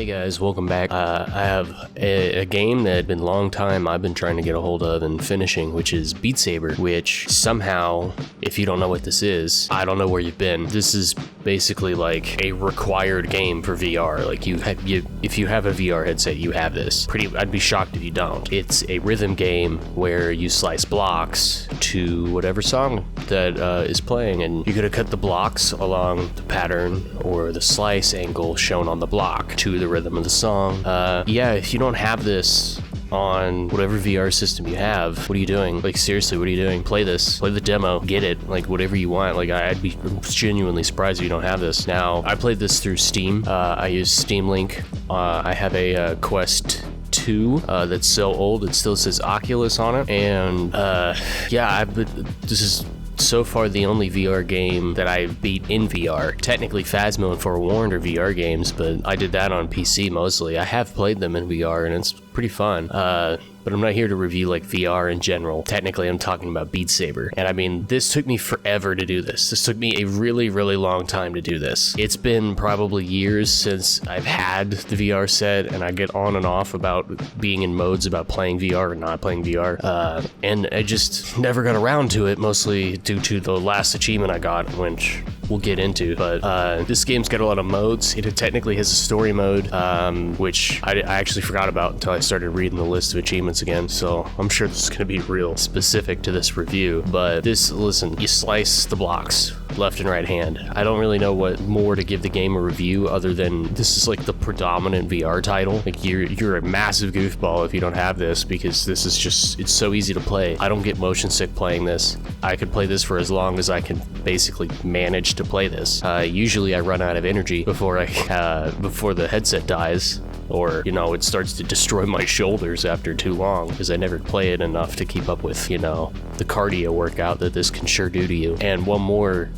Hey guys, welcome back. I have a game that had been a long time I've been trying to get a hold of and finishing, which is Beat Saber, which somehow, if you don't know what this is, I don't know where you've been. This is basically like a required game for VR. Like if you have a VR headset, you have this. I'd be shocked if you don't. It's a rhythm game where you slice blocks to whatever song that is playing, and you gotta cut the blocks along the pattern or the slice angle shown on the block to the rhythm of the song. If you don't have this on whatever VR system you have, what are you doing? Like, seriously, what are you doing? Play this. Play the demo. Get it. Like, whatever you want. Like, I'd be genuinely surprised if you don't have this. Now, I played this through Steam. I use Steam Link. I have a Quest 2 that's so old it still says Oculus on it. And, this is so far the only VR game that I beat in VR. Technically Phasmo and Forewarned are VR games, but I did that on PC mostly. I have played them in VR and it's pretty fun. But I'm not here to review like VR in general. Technically, I'm talking about Beat Saber. And I mean, this took me forever to do this. This took me a really, really long time to do this. It's been probably years since I've had the VR set, and I get on and off about being in modes about playing VR or not playing VR. And I just never got around to it, mostly due to the last achievement I got, which we'll get into. But this game's got a lot of modes. It technically has a story mode, which I actually forgot about until I started reading the list of achievements again, so I'm sure this is going to be real specific to this review. But listen, you slice the blocks left and right hand. I don't really know what more to give the game a review other than this is like the predominant VR title. Like, you're a massive goofball if you don't have this, because this is just, it's so easy to play. I don't get motion sick playing this. I could play this for as long as I can basically manage to play this. Usually I run out of energy before the headset dies, or, it starts to destroy my shoulders after too long, because I never play it enough to keep up with, the cardio workout that this can sure do to you. And one more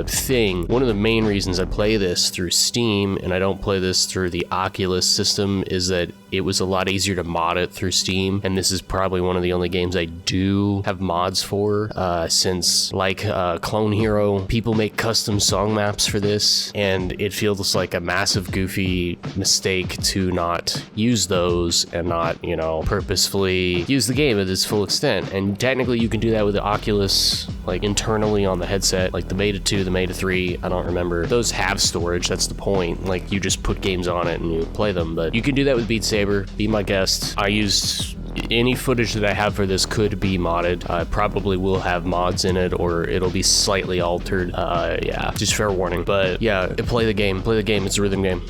thing, one of the main reasons I play this through Steam and I don't play this through the Oculus system is that it was a lot easier to mod it through Steam, and this is probably one of the only games I do have mods for, since, like Clone Hero, people make custom song maps for this, and it feels like a massive goofy mistake to not use those and not, purposefully use the game at its full extent. And technically you can do that with the Oculus, like internally on the headset, like the Beta 2, the Beta 3, I don't remember. Those have storage, that's the point. Like, you just put games on it and you play them, but you can do that with Beat Saber. Be my guest. I used any footage that I have for this could be modded. I probably will have mods in it, or it'll be slightly altered. Just fair warning. But yeah, play the game. It's a rhythm game.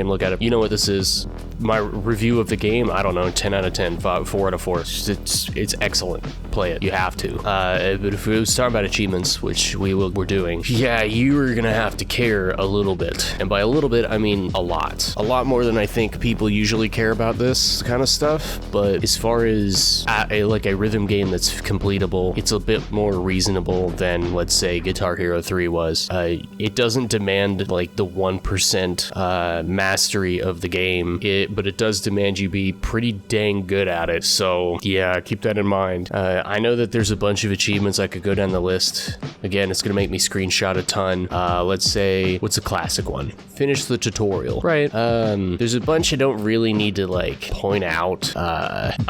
Look at it. You know what this is. My review of the game, I don't know, 10 out of 10, 4 out of 4. It's excellent. Play it. You have to. But if we was talking about achievements, which we're doing, you are gonna have to care a little bit. And by a little bit, I mean a lot. A lot more than I think people usually care about this kind of stuff. But as far as a rhythm game that's completable, it's a bit more reasonable than, let's say, Guitar Hero 3 was. It doesn't demand like the 1% mastery of the game, but it does demand you be pretty dang good at it. So yeah, keep that in mind. I know that there's a bunch of achievements I could go down the list. Again, it's gonna make me screenshot a ton. Let's say, what's a classic one? Finish the tutorial, right? There's a bunch I don't really need to like point out.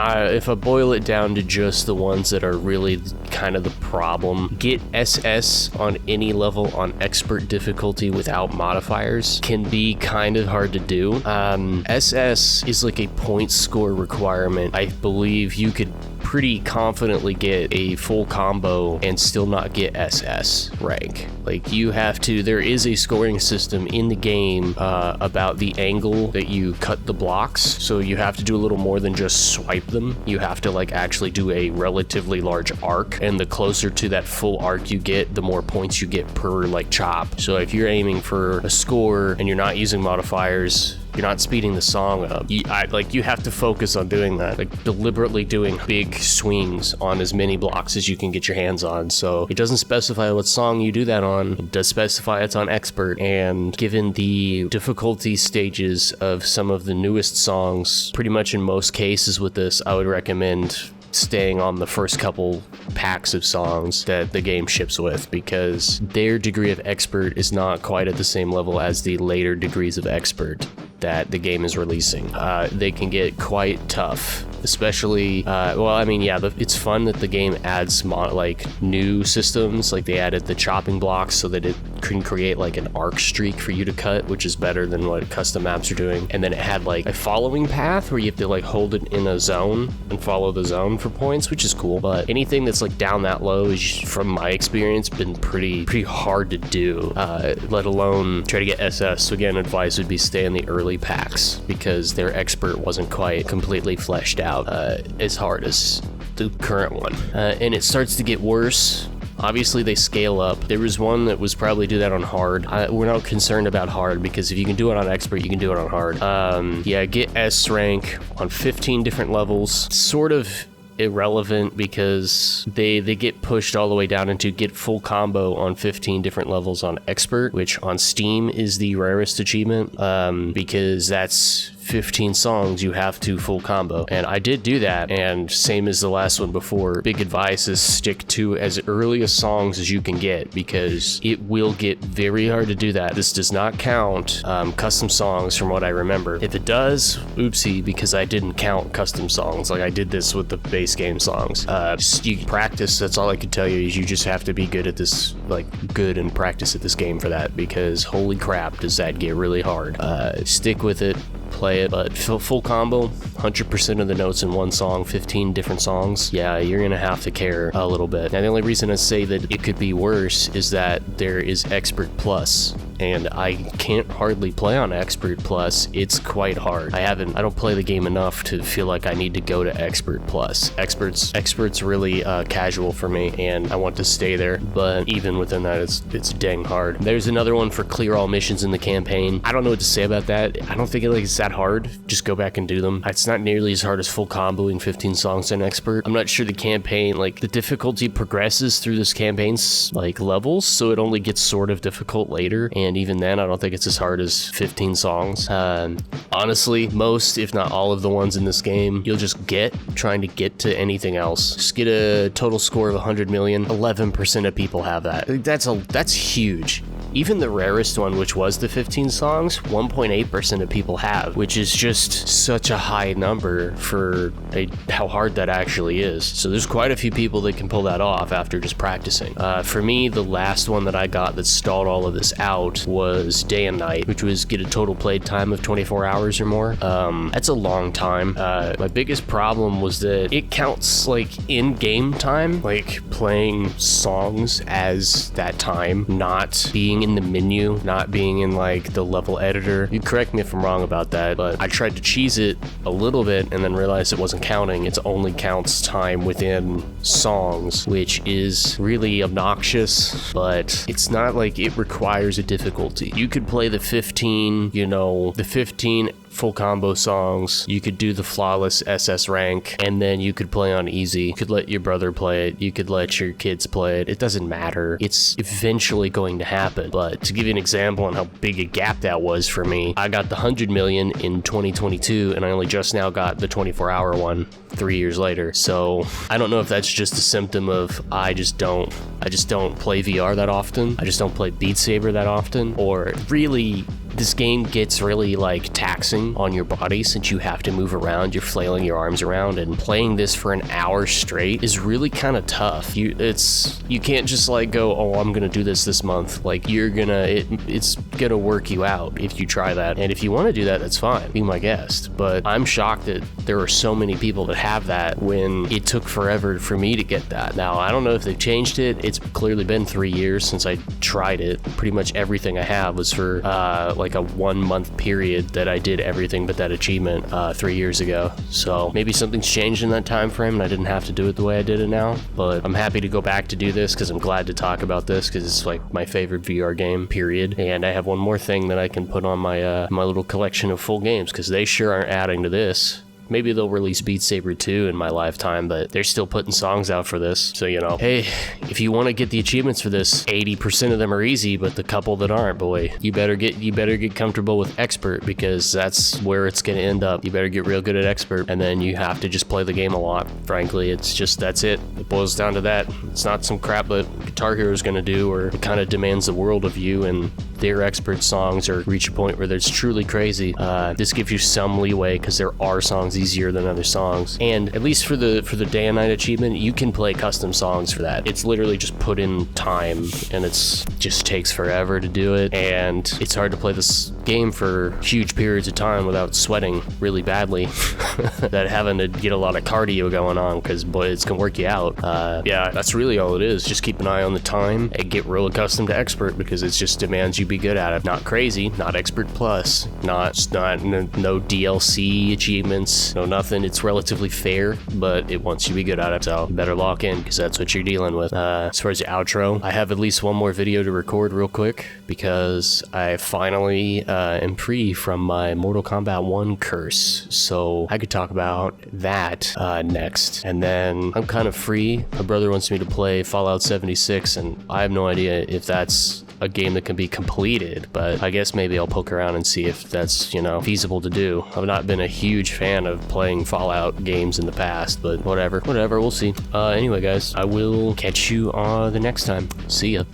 If I boil it down to just the ones that are really kind of the problem, get SS on any level on expert difficulty without modifiers can be kind of hard to do. SS is like a point score requirement. I believe you could pretty confidently get a full combo and still not get SS rank. Like, you have to, there is a scoring system in the game about the angle that you cut the blocks, so you have to do a little more than just swipe them. You have to like actually do a relatively large arc, and the closer to that full arc you get, the more points you get per like chop. So if you're aiming for a score and you're not using modifiers, you're not speeding the song up. You have to focus on doing that, like deliberately doing big swings on as many blocks as you can get your hands on. So it doesn't specify what song you do that on. It does specify it's on expert, and given the difficulty stages of some of the newest songs, pretty much in most cases with this, I would recommend staying on the first couple packs of songs that the game ships with, because their degree of expert is not quite at the same level as the later degrees of expert. that the game is releasing. They can get quite tough, especially, it's fun that the game adds new systems. Like they added the chopping blocks so that it can create like an arc streak for you to cut, which is better than what custom maps are doing. And then it had like a following path where you have to like hold it in a zone and follow the zone for points, which is cool. But anything that's like down that low is, from my experience, been pretty hard to do, let alone try to get SS. So again, advice would be stay in the early packs because their expert wasn't quite completely fleshed out as hard as the current one. And it starts to get worse. Obviously, they scale up. There was one that was probably do that on hard. We're not concerned about hard because if you can do it on expert, you can do it on hard. Get S rank on 15 different levels. Sort of irrelevant because they get pushed all the way down into get full combo on 15 different levels on expert, which on Steam is the rarest achievement, because that's 15 songs you have to full combo. And I did do that, and same as the last one before, big advice is stick to as early as songs as you can get because it will get very hard to do that. This does not count custom songs from what I remember. If it does, oopsie, because I didn't count custom songs. Like I did this with the base game songs. You practice, that's all I can tell you is you just have to be good at this, good and practice at this game for that because holy crap does that get really hard. Stick with it. Play it, but full combo, 100% of the notes in one song, 15 different songs, yeah, you're gonna have to care a little bit. Now the only reason I say that it could be worse is that there is Expert Plus, and I can't hardly play on Expert Plus. It's quite hard. I don't play the game enough to feel like I need to go to Expert Plus. Expert's really casual for me, and I want to stay there, but even within that, it's dang hard. There's another one for clear all missions in the campaign. I don't know what to say about that. I don't think it's that hard. Just go back and do them. It's not nearly as hard as full comboing 15 songs in expert. I'm not sure the campaign, the difficulty progresses through this campaign's levels, so it only gets sort of difficult later, and even then I don't think it's as hard as 15 songs. Honestly, most if not all of the ones in this game you'll just get trying to get to anything else. Just get a total score of 100 million. 11% of people have that. That's huge. Even the rarest one, which was the 15 songs, 1.8% of people have, which is just such a high number for how hard that actually is. So there's quite a few people that can pull that off after just practicing. For me, the last one that I got that stalled all of this out was Day and Night, which was get a total played time of 24 hours or more. That's a long time. My biggest problem was that it counts in-game time, playing songs as that time, not being in the menu, not being in the level editor. You correct me if I'm wrong about that, but I tried to cheese it a little bit and then realized it wasn't counting. It only counts time within songs, which is really obnoxious, but it's not it requires a difficulty. You could play the 15 full combo songs, you could do the flawless SS rank, and then you could play on easy. You could let your brother play it, you could let your kids play it. It doesn't matter. It's eventually going to happen. But to give you an example on how big a gap that was for me, I got the 100 million in 2022, and I only just now got the 24-hour one 3 years later. So I don't know if that's just a symptom of I just don't play VR that often. I just don't play Beat Saber that often, or really this game gets really taxing on your body since you have to move around, you're flailing your arms around, and playing this for an hour straight is really kind of tough. You can't just go, oh, I'm gonna do this month. It's gonna work you out if you try that. And if you want to do that, that's fine, be my guest. But I'm shocked that there are so many people that have that when it took forever for me to get that. Now, I don't know if they've changed it. It's clearly been 3 years since I tried it. Pretty much everything I have was for a 1 month period that I did everything but that achievement 3 years ago. So maybe something's changed in that time frame and I didn't have to do it the way I did it now. But I'm happy to go back to do this because I'm glad to talk about this because it's my favorite VR game, period. And I have one more thing that I can put on my my little collection of full games because they sure aren't adding to this. Maybe they'll release Beat Saber 2 in my lifetime, but they're still putting songs out for this. So, you know, hey, if you want to get the achievements for this, 80% of them are easy, but the couple that aren't, boy, you better get comfortable with expert, because that's where it's going to end up. You better get real good at expert, and then you have to just play the game a lot. Frankly, it's just, that's it. It boils down to that. It's not some crap that Guitar Hero is going to do, or it kind of demands the world of you, and their expert songs or reach a point where it's truly crazy. This gives you some leeway, because there are songs easier than other songs, and at least for the day and night achievement, you can play custom songs for that. It's literally just put in time, and it's just takes forever to do it, and it's hard to play this game for huge periods of time without sweating really badly. That having to get a lot of cardio going on, because boy, it's gonna work you out. Yeah, that's really all it is. Just keep an eye on the time and get real accustomed to expert, because it just demands you be good at it. Not crazy, not expert plus, no DLC achievements, no nothing. It's relatively fair, but it wants you to be good at it, so you better lock in, because that's what you're dealing with. As far as the outro, I have at least one more video to record real quick, because I finally am free from my Mortal Kombat 1 curse, so I could talk about that next. And then I'm kind of free. My brother wants me to play Fallout 76, and I have no idea if that's a game that can be completed, but I guess maybe I'll poke around and see if that's, you know, feasible to do. I've not been a huge fan of playing Fallout games in the past, but whatever, we'll see. Anyway guys, I will catch you the next time. See ya.